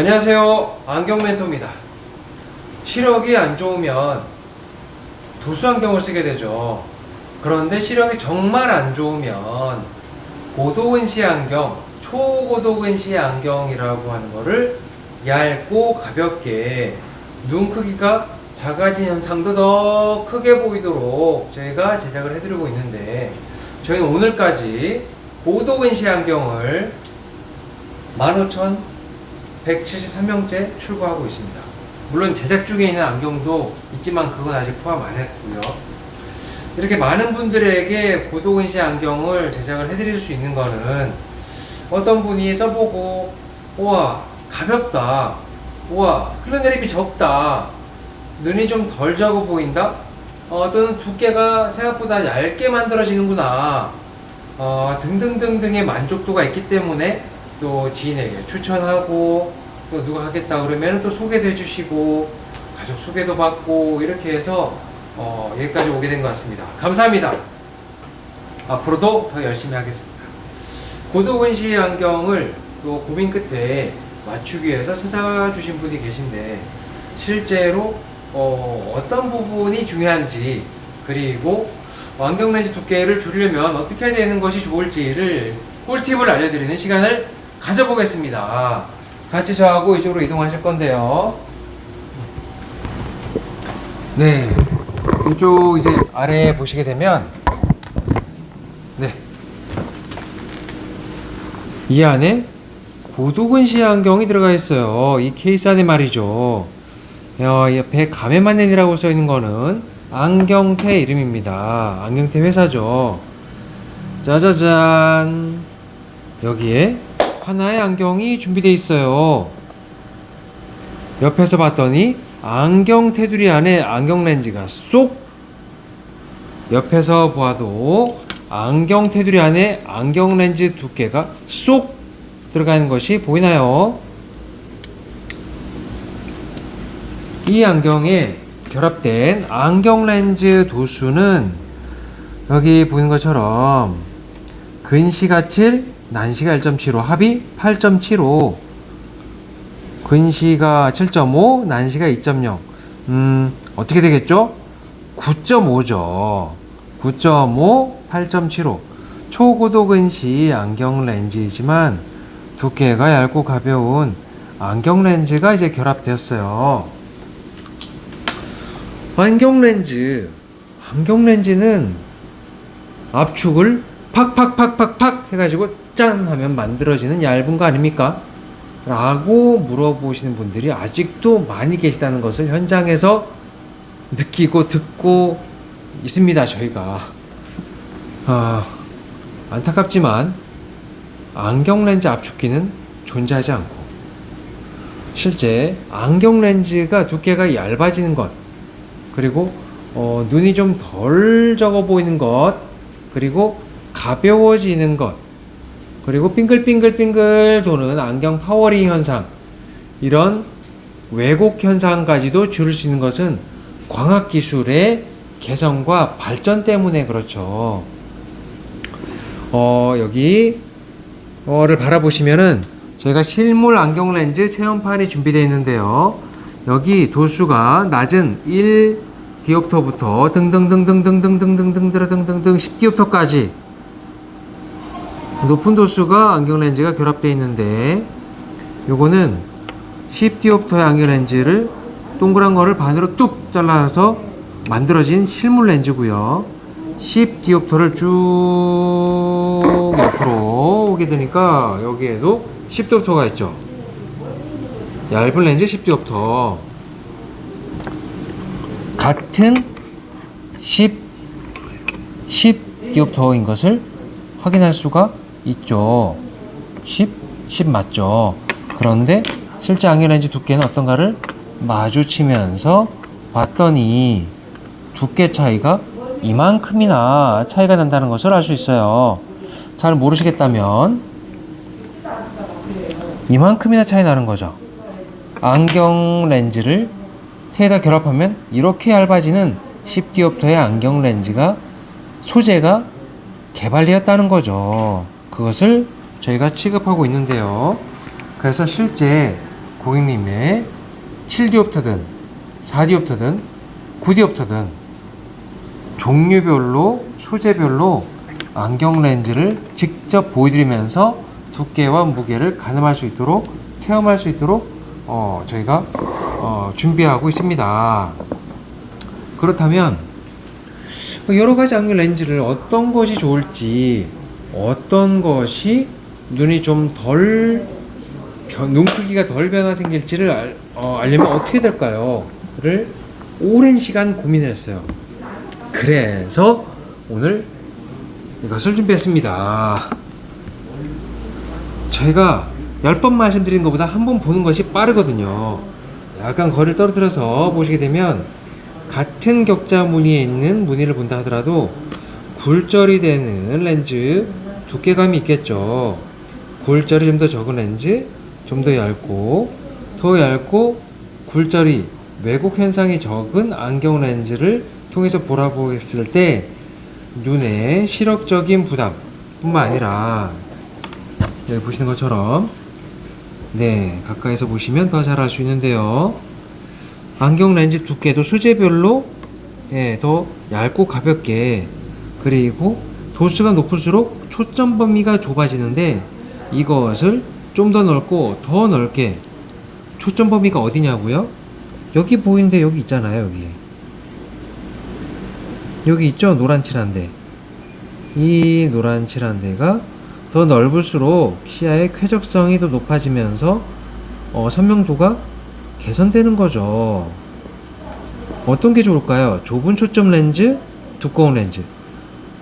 안녕하세요, 안경멘토입니다. 시력이 안 좋으면 도수 안경을 쓰게 되죠. 그런데 시력이 정말 안 좋으면 고도근시 안경, 초고도근시 안경이라고 하는 거를 얇고 가볍게 눈 크기가 작아진 현상도 더 크게 보이도록 저희가 제작을 해드리고 있는데, 저희는 오늘까지 고도근시 안경을 15,173명째 출고하고 있습니다. 물론 제작 중에 있는 안경도 있지만 그건 아직 포함 안 했고요. 이렇게 많은 분들에게 고도근시 안경을 제작을 해드릴 수 있는 거는, 어떤 분이 써보고 우와 가볍다, 우와 흘러내림이 적다, 눈이 좀 덜 적어 보인다, 또는 두께가 생각보다 얇게 만들어지는구나, 등등등등의 만족도가 있기 때문에 또 지인에게 추천하고, 또 누가 하겠다 그러면 또 소개도 해주시고 가족 소개도 받고, 이렇게 해서 여기까지 오게 된 것 같습니다. 감사합니다. 앞으로도 더 열심히 하겠습니다. 고도근시 안경을 또 고민 끝에 맞추기 위해서 찾아주신 분이 계신데, 실제로 어떤 부분이 중요한지, 그리고 안경 렌즈 두께를 줄이려면 어떻게 해야 되는 것이 좋을지를 꿀팁을 알려드리는 시간을 가져보겠습니다. 같이 저하고 이쪽으로 이동하실 건데요. 네, 이쪽 이제 아래에 보시게 되면, 네, 이 안에 고도근시 안경이 들어가 있어요. 이 케이스 안에 말이죠. 옆에 가메만넨이라고 써 있는 거는 안경테 이름입니다. 안경테 회사죠. 짜자잔, 여기에 하나의 안경이 준비되어 있어요. 옆에서 봤더니 안경 테두리 안에 안경 렌즈가 쏙, 옆에서 봐도 안경 테두리 안에 안경 렌즈 두께가 쏙 들어가는 것이 보이나요? 이 안경에 결합된 안경 렌즈 도수는 여기 보이는 것처럼 근시가 7, 난시가 1.75, 합이 8.75, 근시가 7.5, 난시가 2.0. 어떻게 되겠죠? 9.5죠. 9.5, 8.75. 초고도 근시 안경 렌즈이지만 두께가 얇고 가벼운 안경 렌즈가 이제 결합되었어요. 안경 렌즈는 압축을 팍팍팍팍팍 해가지고 짠 하면 만들어지는 얇은 거 아닙니까? 라고 물어보시는 분들이 아직도 많이 계시다는 것을 현장에서 느끼고 듣고 있습니다. 저희가 안타깝지만 안경 렌즈 압축기는 존재하지 않고, 실제 안경 렌즈가 두께가 얇아지는 것, 그리고 눈이 좀 덜 적어 보이는 것, 그리고 가벼워지는 것, 그리고 빙글빙글빙글 도는 안경 파워링 현상, 이런 왜곡 현상까지도 줄일 수 있는 것은 광학기술의 개성과 발전 때문에 그렇죠. 여기를 바라보시면은 저희가 실물 안경 렌즈 체험판이 준비되어 있는데요. 여기 도수가 낮은 1디옵터부터 등등등등등등등등등등등등 10디옵터까지 높은 도수가 안경 렌즈가 결합되어 있는데, 요거는 10디옵터의 안경 렌즈를 동그란 거를 반으로 뚝 잘라서 만들어진 실물 렌즈고요. 10디옵터를 쭉 옆으로 오게 되니까 여기에도 10디옵터가 있죠. 얇은 렌즈 10디옵터. 같은 10디옵터인 것을 확인할 수가 있죠. 10 맞죠. 그런데 실제 안경 렌즈 두께는 어떤가를 마주치면서 봤더니 두께 차이가 이만큼이나 차이가 난다는 것을 알 수 있어요. 잘 모르시겠다면 이만큼이나 차이 나는 거죠. 안경 렌즈를 테에다 결합하면 이렇게 얇아지는 10디옵터의 안경 렌즈가 소재가 개발되었다는 거죠. 그것을 저희가 취급하고 있는데요. 그래서 실제 고객님의 7디옵터든 4디옵터든 9디옵터든 종류별로 소재별로 안경 렌즈를 직접 보여드리면서 두께와 무게를 가늠할 수 있도록 체험할 수 있도록 저희가 준비하고 있습니다. 그렇다면 여러가지 안경 렌즈를 어떤 것이 좋을지, 어떤 것이 눈이 좀 덜 눈 크기가 덜 변화 생길지를 알려면 어떻게 될까요? 를 오랜 시간 고민했어요. 그래서 오늘 이것을 준비했습니다. 저희가 10번 말씀드린 것보다 한 번 보는 것이 빠르거든요. 약간 거리를 떨어뜨려서 보시게 되면 같은 격자 무늬에 있는 무늬를 본다 하더라도 굴절이 되는 렌즈 두께감이 있겠죠. 굴절이 좀 더 적은 렌즈, 좀 더 얇고 굴절이 왜곡 현상이 적은 안경 렌즈를 통해서 보라보았을 때 눈의 시력적인 부담 뿐만 아니라 여기 보시는 것처럼 가까이서 보시면 더 잘 알 수 있는데요. 안경 렌즈 두께도 소재별로 더 얇고 가볍게, 그리고 도수가 높을수록 초점 범위가 좁아지는데 이것을 좀 더 넓고 더 넓게, 초점 범위가 어디냐고요? 여기 보이는데 여기 있잖아요. 여기 있죠? 노란 칠한 데. 이 노란 칠한 데가 더 넓을수록 시야의 쾌적성이 더 높아지면서 선명도가 개선되는 거죠. 어떤 게 좋을까요? 좁은 초점 렌즈, 두꺼운 렌즈,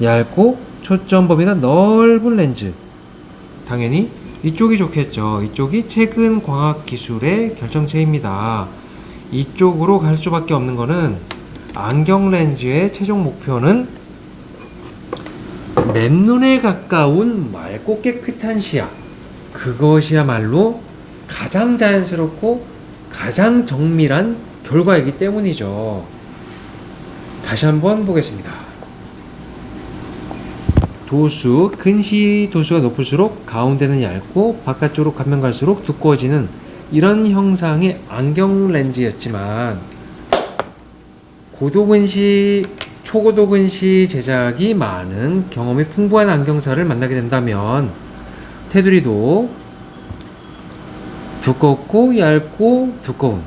얇고 초점 범위가 넓은 렌즈. 당연히 이쪽이 좋겠죠. 이쪽이 최근 광학 기술의 결정체입니다. 이쪽으로 갈 수밖에 없는 거는 안경 렌즈의 최종 목표는 맨눈에 가까운 맑고 깨끗한 시야. 그것이야말로 가장 자연스럽고 가장 정밀한 결과이기 때문이죠. 다시 한번 보겠습니다. 도수, 근시 도수가 높을수록 가운데는 얇고 바깥쪽으로 가면 갈수록 두꺼워지는 이런 형상의 안경 렌즈였지만 고도근시, 초고도근시 제작이 많은 경험이 풍부한 안경사를 만나게 된다면 테두리도 두껍고 얇고 두꺼운,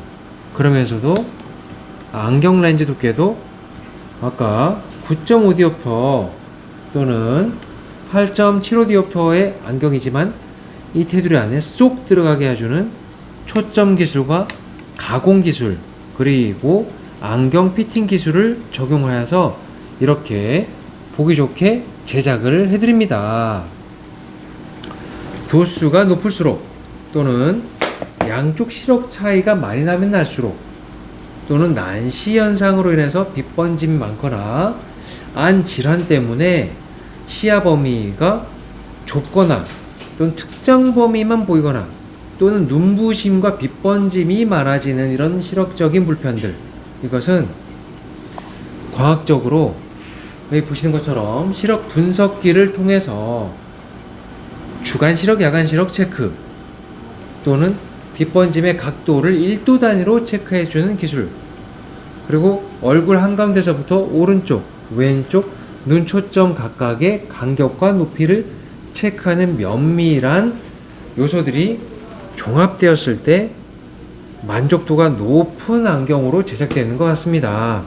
그러면서도 안경 렌즈 두께도 아까 9.5디옵터 또는 8.75디옵터의 안경이지만 이 테두리 안에 쏙 들어가게 해주는 초점 기술과 가공 기술, 그리고 안경 피팅 기술을 적용하여서 이렇게 보기 좋게 제작을 해드립니다. 도수가 높을수록 또는 양쪽 시력 차이가 많이 나면 날수록 또는 난시 현상으로 인해서 빛 번짐이 많거나 안 질환 때문에 시야 범위가 좁거나 또는 특정 범위만 보이거나 또는 눈부심과 빛 번짐이 많아지는 이런 시력적인 불편들, 이것은 과학적으로 여기 보시는 것처럼 시력 분석기를 통해서 주간 시력, 야간 시력 체크 또는 빛 번짐의 각도를 1도 단위로 체크해주는 기술, 그리고 얼굴 한가운데서부터 오른쪽, 왼쪽 눈 초점 각각의 간격과 높이를 체크하는 면밀한 요소들이 종합되었을 때 만족도가 높은 안경으로 제작되는 것 같습니다.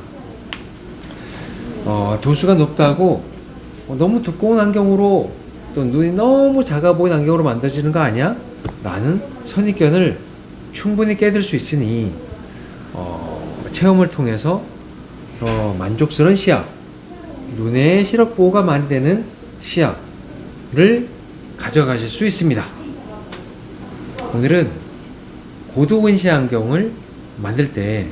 도수가 높다고 너무 두꺼운 안경으로 또 눈이 너무 작아 보이는 안경으로 만들어지는 거 아니야? 라는 선입견을 충분히 깨들 수 있으니 체험을 통해서 더 만족스러운 시야, 눈의 시력 보호가 많이 되는 시야를 가져가실 수 있습니다. 오늘은 고도근시 안경을 만들 때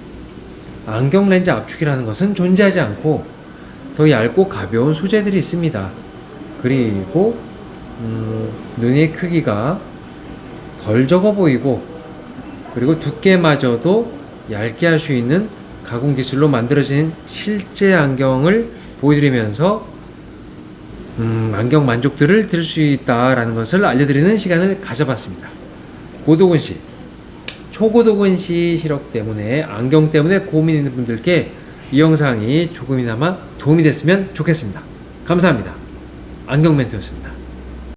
안경 렌즈 압축이라는 것은 존재하지 않고 더 얇고 가벼운 소재들이 있습니다. 그리고 눈의 크기가 덜 적어 보이고 그리고 두께마저도 얇게 할 수 있는 가공 기술로 만들어진 실제 안경을 보여드리면서 안경 만족도를 들을 수 있다라는 것을 알려드리는 시간을 가져봤습니다. 고도근시 초고도근시 시력 때문에 안경 때문에 고민 있는 분들께 이 영상이 조금이나마 도움이 됐으면 좋겠습니다. 감사합니다. 안경 멘토였습니다.